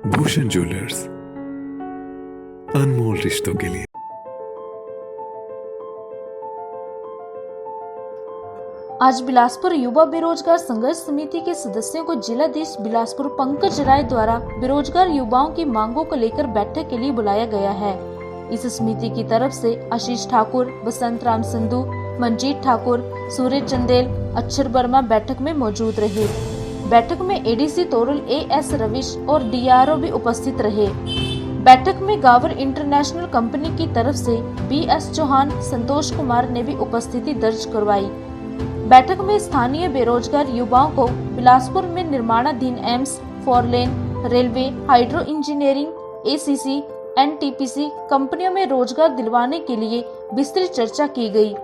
Bhushan jewellers, अनमोल रिश्तों के लिए। आज बिलासपुर युवा बेरोजगार संघर्ष समिति के सदस्यों को जिलाधीश बिलासपुर पंकज राय द्वारा बेरोजगार युवाओं की मांगों को लेकर बैठक के लिए बुलाया गया है। इस समिति की तरफ से आशीष ठाकुर, बसंत राम संधू, मंजीत ठाकुर, सूरज चंदेल, अक्षर वर्मा बैठक में मौजूद रहे। बैठक में एडीसी तोरल एएस रविश और डीआरओ भी उपस्थित रहे। बैठक में गावर इंटरनेशनल कंपनी की तरफ से बीएस चौहान, संतोष कुमार ने भी उपस्थिति दर्ज करवाई। बैठक में स्थानीय बेरोजगार युवाओं को बिलासपुर में निर्माणाधीन AIIMS, 4 lane, railway, hydro engineering, ACC, NTPC कंपनियों में रोजगार दिलवाने के लिए विस्तृत चर्चा की गई।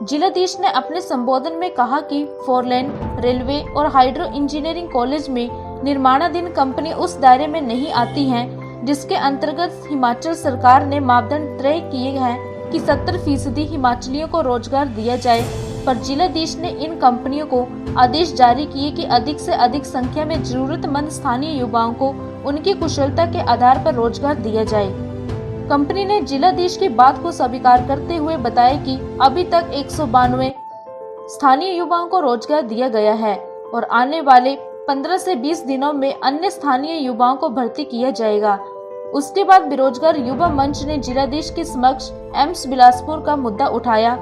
जिलाधीश ने अपने संबोधन में कहा कि 4 लेन, रेलवे और हाइड्रो इंजीनियरिंग कॉलेज में निर्माणाधीन कंपनी उस दायरे में नहीं आती हैं जिसके अंतर्गत हिमाचल सरकार ने मापदंड तय किए हैं कि 70% हिमाचलियों को रोजगार दिया जाए, पर जिलाधीश ने इन कंपनियों को आदेश जारी किए कि अधिक से अधिक संख्या में जरूरतमंद स्थानीय युवाओं को उनकी कुशलता के आधार पर रोजगार दिया जाए। कंपनी ने जिलाधीश की बात को स्वीकार करते हुए बताया कि अभी तक 192 स्थानीय युवाओं को रोजगार दिया गया है और आने वाले 15 से 20 दिनों में अन्य स्थानीय युवाओं को भर्ती किया जाएगा। उसके बाद बेरोजगार युवा मंच ने जिलाधीश के समक्ष एम्स बिलासपुर का मुद्दा उठाया।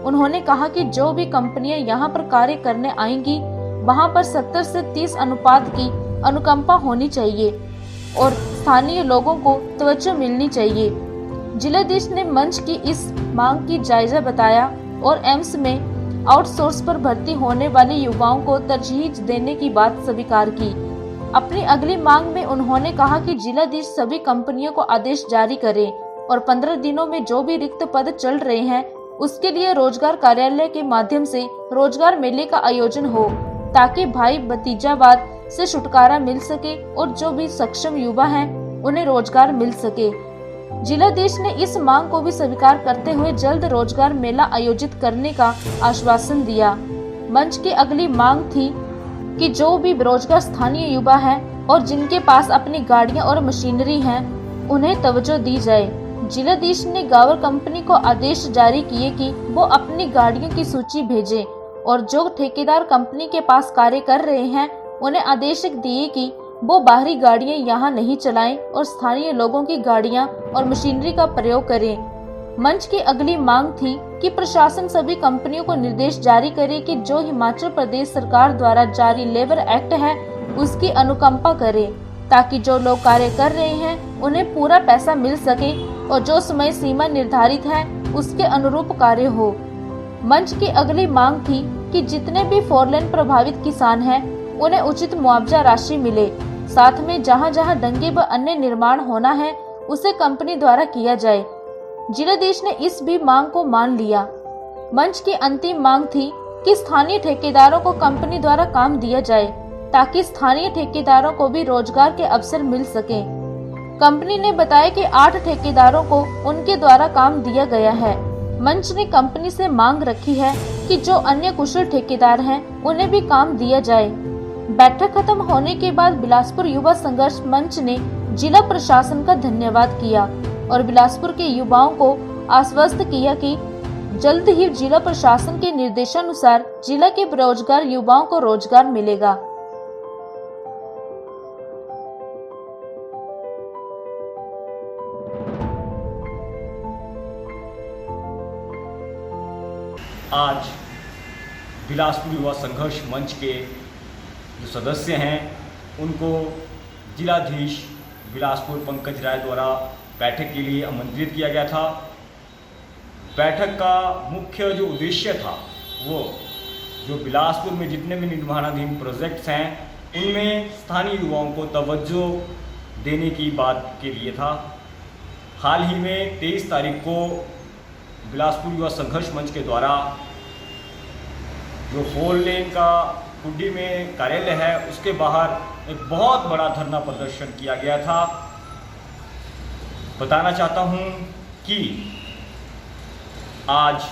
उन्होंने कहा कि जो भी कंपनियां यहां पर कार्य करने आएंगी वहां पर 70 से 30 अनुपात की अनुकंपा होनी चाहिए और स्थानीय लोगों को तवज्जो मिलनी चाहिए। जिलाधीश ने मंच की इस मांग की जायजा बताया और एम्स में आउटसोर्स पर भर्ती होने वाले युवाओं को तरजीह देने की बात स्वीकार की। अपनी अगली मांग में उन्होंने कहा कि जिलाधीश सभी कंपनियों को आदेश जारी करे और 15 दिनों में जो भी रिक्त पद चल रहे हैं उसके लिए रोजगार कार्यालय के माध्यम से रोजगार मेले का आयोजन हो, ताकि भाई भतीजावाद से छुटकारा मिल सके और जो भी सक्षम युवा हैं उन्हें रोजगार मिल सके। जिलाधीश ने इस मांग को भी स्वीकार करते हुए जल्द रोजगार मेला आयोजित करने का आश्वासन दिया। मंच की अगली मांग थी कि जो भी बेरोजगार स्थानीय युवा हैं और जिनके पास अपनी गाड़ियां और मशीनरी हैं उन्हें तवज्जो दी जाए। जिलाधीश ने गावर कंपनी को आदेश जारी किए कि वो अपनी गाड़ियों की सूची भेजें और जो ठेकेदार कंपनी के पास कार्य कर रहे हैं उन्हें आदेश दिए कि वो बाहरी गाड़ियां यहां नहीं चलाएं और स्थानीय लोगों की गाड़ियां और मशीनरी का प्रयोग करें। मंच की अगली मांग थी कि प्रशासन सभी कंपनियों को निर्देश जारी करे कि जो हिमाचल प्रदेश सरकार द्वारा जारी लेबर एक्ट है उसकी अनुकंपा करे, ताकि जो लोग कार्य कर रहे हैं उन्हें पूरा पैसा मिल सके और जो समय सीमा निर्धारित है उसके अनुरूप कार्य हो। मंच की अगली मांग थी कि जितने भी 4 लेन प्रभावित किसान हैं उन्हें उचित मुआवजा राशि मिले। साथ में जहां जहां दंगे व अन्य निर्माण होना है उसे कंपनी द्वारा किया जाए। जिलाधीश ने इस भी मांग को मान लिया। मंच की अंतिम मांग थी कि स्थानीय ठेकेदारों को कंपनी द्वारा काम दिया जाए, ताकि स्थानीय ठेकेदारों को भी रोजगार के अवसर मिल सके। कंपनी ने बताया कि 8 ठेकेदारों को उनके द्वारा काम दिया गया है। मंच ने कंपनी से मांग रखी है कि जो अन्य कुशल ठेकेदार हैं उन्हें भी काम दिया जाए। बैठक खत्म होने के बाद बिलासपुर युवा संघर्ष मंच ने जिला प्रशासन का धन्यवाद किया और बिलासपुर के युवाओं को आश्वस्त किया कि जल्द ही जिला प्रशासन के निर्देशानुसार जिला के बेरोजगार युवाओं को रोजगार मिलेगा। आज बिलासपुर युवा संघर्ष मंच के जो सदस्य हैं उनको जिलाधीश बिलासपुर पंकज राय द्वारा बैठक के लिए आमंत्रित किया गया था। बैठक का मुख्य जो उद्देश्य था वो जो बिलासपुर में जितने भी निर्माणाधीन प्रोजेक्ट्स हैं उनमें स्थानीय युवाओं को तवज्जो देने की बात के लिए था। हाल ही में 23 तारीख को बिलासपुर युवा संघर्ष मंच के द्वारा जो 4 लेन का कुड्डी में कार्यालय है उसके बाहर एक बहुत बड़ा धरना प्रदर्शन किया गया था। बताना चाहता हूं कि आज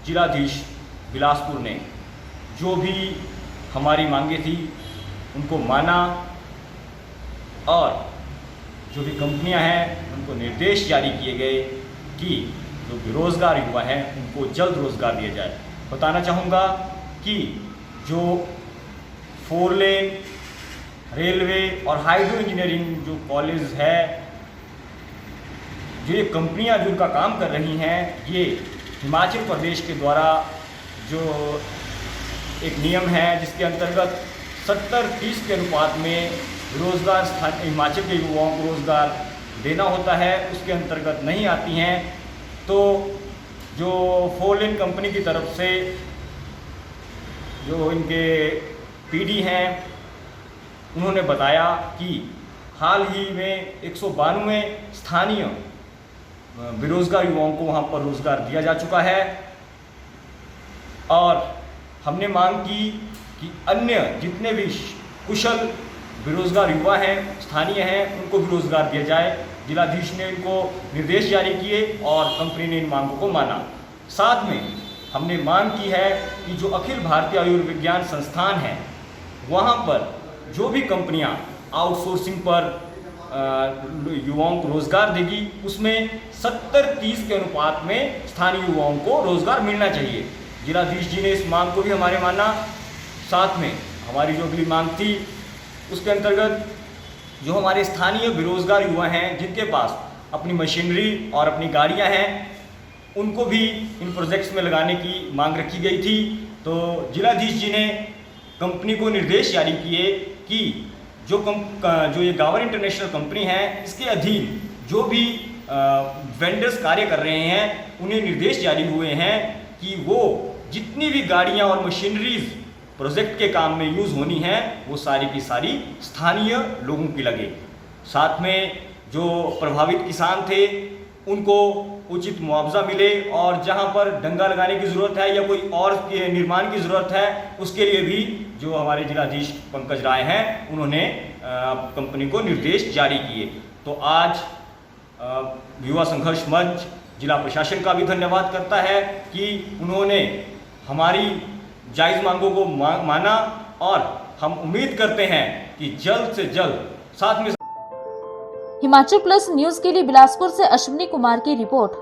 जिलाधीश बिलासपुर ने जो भी हमारी मांगे थी उनको माना और जो भी कंपनियां हैं उनको निर्देश जारी किए गए कि जो बेरोज़गार युवा हैं उनको जल्द रोज़गार दिया जाए। बताना चाहूँगा कि जो 4 लेन रेलवे और हाइड्रो इंजीनियरिंग जो कॉलेज है, जो ये कंपनियां जो उनका काम कर रही हैं, ये हिमाचल प्रदेश के द्वारा जो एक नियम है जिसके अंतर्गत 70-30 के अनुपात में रोज़गार हिमाचल के युवाओं को रोज़गार देना होता है, उसके अंतर्गत नहीं आती हैं। तो जो 4 लेन कंपनी की तरफ से जो इनके पीडी हैं उन्होंने बताया कि हाल ही में 192 स्थानीय बेरोज़गार युवाओं को वहाँ पर रोज़गार दिया जा चुका है और हमने मांग की कि अन्य जितने भी कुशल बेरोज़गार युवा हैं, स्थानीय हैं, उनको भी रोज़गार दिया जाए। जिलाधीश ने इनको निर्देश जारी किए और कंपनी ने इन मांगों को माना। साथ में हमने मांग की है कि जो अखिल भारतीय आयुर्विज्ञान संस्थान है, वहाँ पर जो भी कंपनियाँ आउटसोर्सिंग पर युवाओं को रोज़गार देगी, उसमें 70-30 के अनुपात में स्थानीय युवाओं को रोज़गार मिलना चाहिए। जिलाधीश जी ने इस मांग को भी हमारे माना। साथ में हमारी जो अगली मांग थी उसके अंतर्गत जो हमारे स्थानीय बेरोज़गार युवा हैं जिनके पास अपनी मशीनरी और अपनी गाड़ियां हैं, उनको भी इन प्रोजेक्ट्स में लगाने की मांग रखी गई थी। तो जिलाधीश जी ने कंपनी को निर्देश जारी किए कि जो ये गावर इंटरनेशनल कंपनी है, इसके अधीन जो भी वेंडर्स कार्य कर रहे हैं, उन्हें निर्देश जारी हुए हैं कि वो जितनी भी गाड़ियां और मशीनरीज प्रोजेक्ट के काम में यूज़ होनी है, वो सारी की सारी स्थानीय लोगों की लगे। साथ में जो प्रभावित किसान थे उनको उचित मुआवजा मिले और जहां पर डंगा लगाने की ज़रूरत है या कोई और निर्माण की ज़रूरत है, उसके लिए भी जो हमारे जिलाधीश पंकज राय हैं उन्होंने कंपनी को निर्देश जारी किए। तो आज युवा संघर्ष मंच जिला प्रशासन का भी धन्यवाद करता है कि उन्होंने हमारी जायज़ मांगों को माना और हम उम्मीद करते हैं कि जल्द से जल्द साथ में। हिमाचल प्लस न्यूज के लिए बिलासपुर से अश्विनी कुमार की रिपोर्ट।